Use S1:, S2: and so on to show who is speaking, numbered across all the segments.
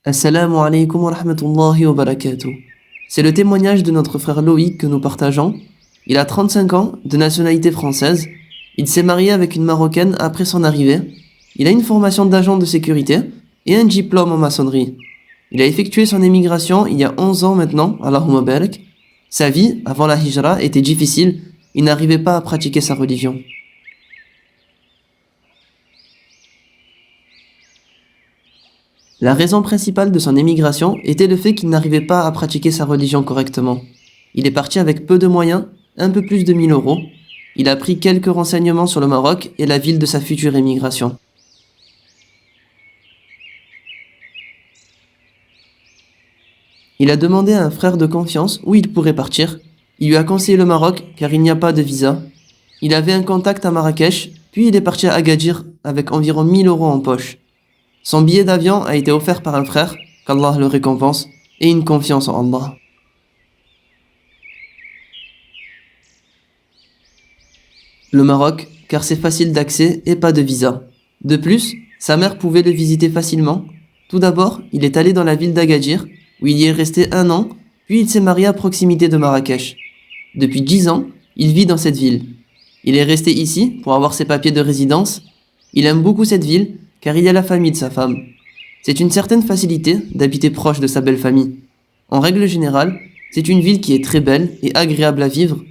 S1: Assalamu alaikum wa rahmatullahi wa barakatuh. C'est le témoignage de notre frère Loïc que nous partageons. Il a 35 ans, de nationalité française. Il s'est marié avec une Marocaine après son arrivée. Il a une formation d'agent de sécurité et un diplôme en maçonnerie. Il a effectué son émigration il y a 11 ans maintenant, Allahumma barak. Sa vie, avant la hijra, était difficile. Il n'arrivait pas à pratiquer sa religion. La raison principale de son émigration était le fait qu'il n'arrivait pas à pratiquer sa religion correctement. Il est parti avec peu de moyens, un peu plus de 1 000 euros. Il a pris quelques renseignements sur le Maroc et la ville de sa future émigration. Il a demandé à un frère de confiance où il pourrait partir. Il lui a conseillé le Maroc car il n'y a pas de visa. Il avait un contact à Marrakech, puis il est parti à Agadir avec environ 1 000 euros en poche. Son billet d'avion a été offert par un frère, qu'Allah le récompense, et une confiance en Allah. Le Maroc, car c'est facile d'accès et pas de visa. De plus, sa mère pouvait le visiter facilement. Tout d'abord, il est allé dans la ville d'Agadir, où il y est resté 1 an, puis il s'est marié à proximité de Marrakech. Depuis 10 ans, il vit dans cette ville. Il est resté ici pour avoir ses papiers de résidence. Il aime beaucoup cette ville, car il y a la famille de sa femme. C'est une certaine facilité d'habiter proche de sa belle famille. En règle générale, c'est une ville qui est très belle et agréable à vivre,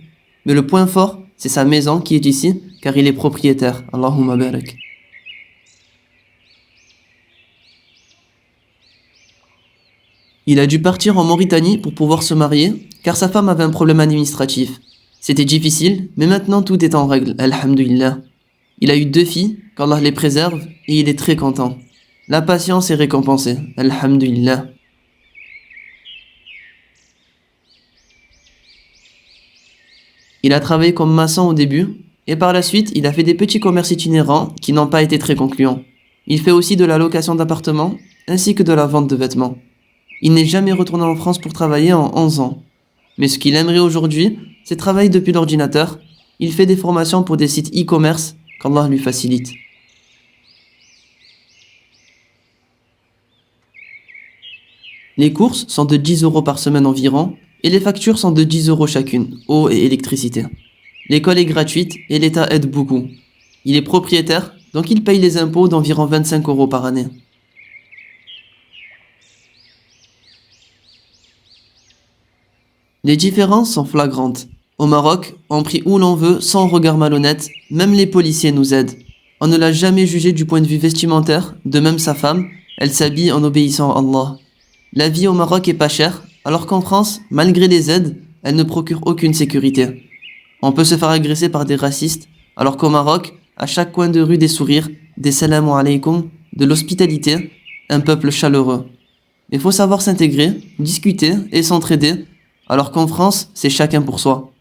S1: mais le point fort, c'est sa maison qui est ici, car il est propriétaire. Allahumma barak. Il a dû partir en Mauritanie pour pouvoir se marier, car sa femme avait un problème administratif. C'était difficile, mais maintenant tout est en règle, alhamdulillah. Il a eu 2 filles, qu'Allah les préserve, et il est très content. La patience est récompensée, alhamdulillah. Il a travaillé comme maçon au début, et par la suite, il a fait des petits commerces itinérants qui n'ont pas été très concluants. Il fait aussi de la location d'appartements, ainsi que de la vente de vêtements. Il n'est jamais retourné en France pour travailler en 11 ans. Mais ce qu'il aimerait aujourd'hui, c'est travailler depuis l'ordinateur. Il fait des formations pour des sites e-commerce, qu'Allah lui facilite. Les courses sont de 10 euros par semaine environ, et les factures sont de 10 euros chacune, eau et électricité. L'école est gratuite et l'État aide beaucoup. Il est propriétaire, donc il paye les impôts d'environ 25 euros par année. Les différences sont flagrantes. Au Maroc, on prie où l'on veut sans regard malhonnête, même les policiers nous aident. On ne l'a jamais jugé du point de vue vestimentaire, de même sa femme, elle s'habille en obéissant à Allah. La vie au Maroc est pas chère, alors qu'en France, malgré les aides, elle ne procure aucune sécurité. On peut se faire agresser par des racistes, alors qu'au Maroc, à chaque coin de rue des sourires, des salamu alaykoum, de l'hospitalité, un peuple chaleureux. Il faut savoir s'intégrer, discuter et s'entraider, alors qu'en France, c'est chacun pour soi.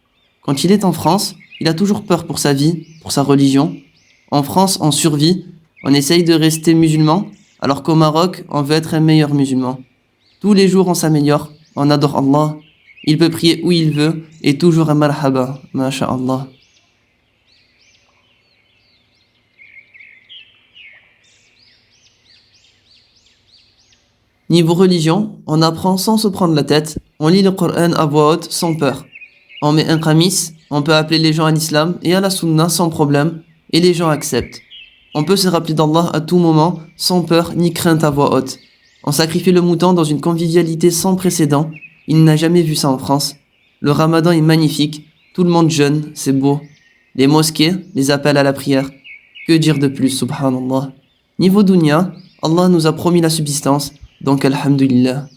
S1: Quand il est en France, il a toujours peur pour sa vie, pour sa religion. En France, on survit, on essaye de rester musulman, alors qu'au Maroc, on veut être un meilleur musulman. Tous les jours, on s'améliore, on adore Allah. Il peut prier où il veut et toujours un marhaba, masha'Allah. Niveau religion, on apprend sans se prendre la tête, on lit le Coran à voix haute sans peur. On met un qamis, on peut appeler les gens à l'islam et à la sunna sans problème, et les gens acceptent. On peut se rappeler d'Allah à tout moment, sans peur ni crainte à voix haute. On sacrifie le mouton dans une convivialité sans précédent, il n'a jamais vu ça en France. Le ramadan est magnifique, tout le monde jeûne, c'est beau. Les mosquées, les appels à la prière. Que dire de plus, subhanallah. Niveau dunya, Allah nous a promis la subsistance, donc alhamdulillah.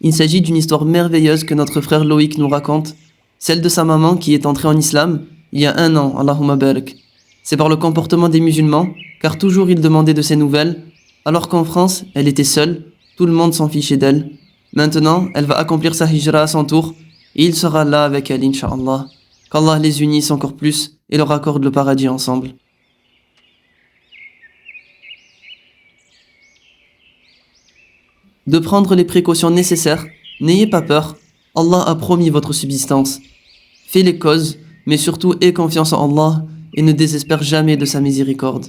S1: Il s'agit d'une histoire merveilleuse que notre frère Loïc nous raconte, celle de sa maman qui est entrée en islam il y a 1 an, Allahumma barak. C'est par le comportement des musulmans, car toujours ils demandaient de ses nouvelles, alors qu'en France, elle était seule, tout le monde s'en fichait d'elle. Maintenant, elle va accomplir sa hijra à son tour, et il sera là avec elle, incha'Allah. Qu'Allah les unisse encore plus et leur accorde le paradis ensemble. De prendre les précautions nécessaires, n'ayez pas peur, Allah a promis votre subsistance. Fais les causes, mais surtout aie confiance en Allah et ne désespère jamais de sa miséricorde.